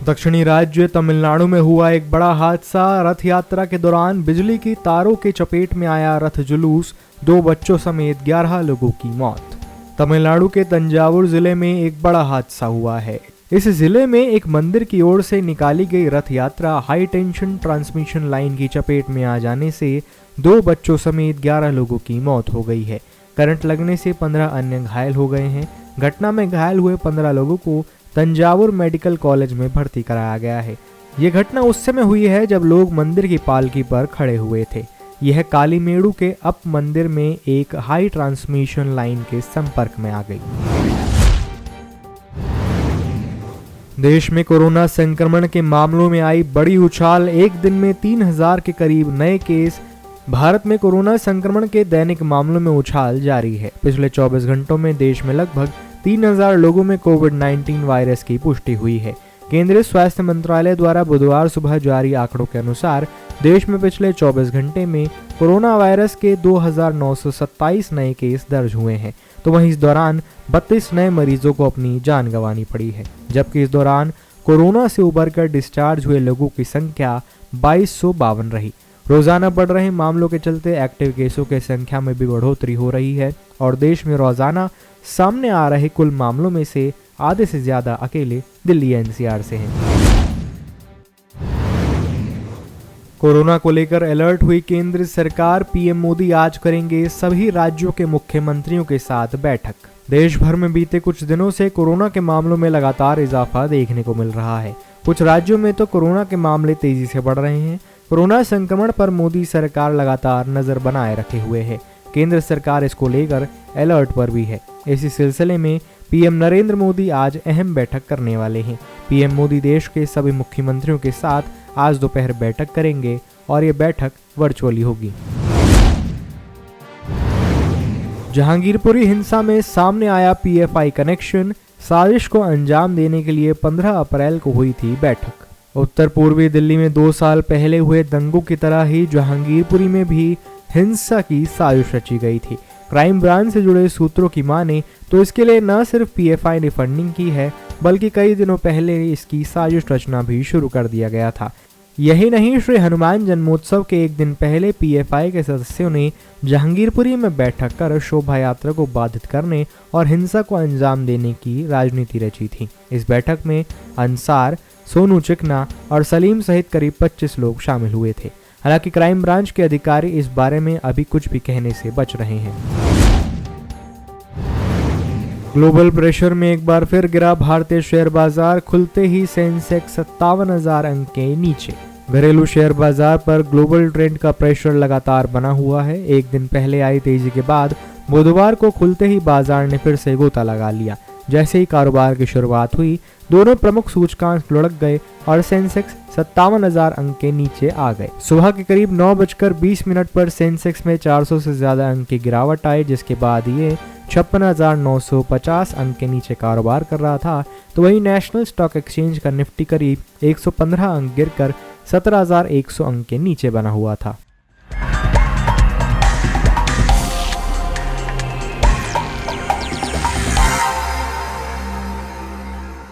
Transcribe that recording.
दक्षिणी राज्य तमिलनाडु में हुआ एक बड़ा हादसा। रथ यात्रा के दौरान बिजली की तारों के चपेट में आया रथ जुलूस, 2 बच्चों समेत 11 लोगों की मौत। तमिलनाडु के तंजावुर जिले में एक बड़ा हादसा हुआ है। इस जिले में एक मंदिर की ओर से निकाली गई रथ यात्रा हाई टेंशन ट्रांसमिशन लाइन की चपेट में आ जाने से 2 बच्चों समेत 11 लोगों की मौत हो गई है। करंट लगने से 15 अन्य घायल हो गए हैं। घटना में घायल हुए 15 लोगों को तंजावुर मेडिकल कॉलेज में भर्ती कराया गया है। ये घटना उस समय हुई है जब लोग मंदिर की पालकी पर खड़े हुए थे। यह कालीमेड़ू के अप मंदिर में एक हाई ट्रांसमिशन लाइन के संपर्क में आ गई। देश में कोरोना संक्रमण के मामलों में आई बड़ी उछाल। एक दिन में 3000 के करीब नए केस। भारत में कोरोना संक्रमण के दैनिक मामलों में उछाल जारी है। पिछले 24 घंटों में देश में लगभग 3000 लोगों में कोविड-19 वायरस की पुष्टि हुई है। केंद्रीय स्वास्थ्य मंत्रालय द्वारा बुधवार सुबह जारी आंकड़ों के अनुसार देश में पिछले 24 घंटे में कोरोना वायरस के 2927 नए केस दर्ज हुए हैं, तो वहीं इस दौरान 32 नए मरीजों को अपनी जान गंवानी पड़ी है, जबकि इस दौरान कोरोना से उबरकर डिस्चार्ज हुए लोगों की संख्या 2252 रही। रोजाना बढ़ रहे मामलों के चलते एक्टिव केसों की संख्या में भी बढ़ोतरी हो रही है और देश में रोजाना सामने आ रहे कुल मामलों में से आधे से ज्यादा अकेले दिल्ली एनसीआर से हैं। कोरोना को लेकर अलर्ट हुई केंद्र सरकार। पीएम मोदी आज करेंगे सभी राज्यों के मुख्यमंत्रियों के साथ बैठक। देश भर में बीते कुछ दिनों से कोरोना के मामलों में लगातार इजाफा देखने को मिल रहा है। कुछ राज्यों में तो कोरोना के मामले तेजी से बढ़ रहे हैं। कोरोना संक्रमण पर मोदी सरकार लगातार नजर बनाए रखे हुए है। केंद्र सरकार इसको लेकर अलर्ट पर भी है। इसी सिलसिले में पीएम नरेंद्र मोदी आज अहम बैठक करने वाले हैं। पीएम मोदी देश के सभी मुख्यमंत्रियों के साथ आज दोपहर बैठक करेंगे और ये बैठक वर्चुअली होगी। जहांगीरपुरी हिंसा में सामने आया पीएफआई कनेक्शन। साजिश को अंजाम देने के लिए 15 अप्रैल को हुई थी बैठक। उत्तर पूर्वी दिल्ली में 2 साल पहले हुए दंगों की तरह ही जहांगीरपुरी में भी हिंसा की साजिश रची गई थी। क्राइम ब्रांच से जुड़े सूत्रों की माने तो इसके लिए न सिर्फ पीएफआई ने फंडिंग की है, बल्कि कई दिनों पहले इसकी साजिश रचना भी शुरू कर दिया गया था। यही नहीं, श्री हनुमान जन्मोत्सव के एक दिन पहले पीएफआई के सदस्यों ने जहांगीरपुरी में बैठक कर शोभा यात्रा को बाधित करने और हिंसा को अंजाम देने की राजनीति रची थी। इस बैठक में अंसार, सोनू चिकना और सलीम सहित करीब 25 लोग शामिल हुए थे। हालांकि क्राइम ब्रांच के अधिकारी इस बारे में अभी कुछ भी कहने से बच रहे हैं। ग्लोबल प्रेशर में एक बार फिर गिरा भारतीय शेयर बाजार। खुलते ही सेंसेक्स 57,000 अंक के नीचे। घरेलू शेयर बाजार पर ग्लोबल ट्रेंड का प्रेशर लगातार बना हुआ है। एक दिन पहले आई तेजी के बाद बुधवार को खुलते ही बाजार ने फिर से गोता लगा लिया। जैसे ही कारोबार की शुरुआत हुई, दोनों प्रमुख सूचकांक लुढ़क गए और सेंसेक्स 57,000 अंक के नीचे आ गए। सुबह के करीब 9:20 पर सेंसेक्स में 400 से ज्यादा अंक की गिरावट आई, जिसके बाद ये 56,950 अंक के नीचे कारोबार कर रहा था। तो वहीं नेशनल स्टॉक एक्सचेंज का निफ्टी करीब 115 अंक गिरकर 17,100 अंक के नीचे बना हुआ था।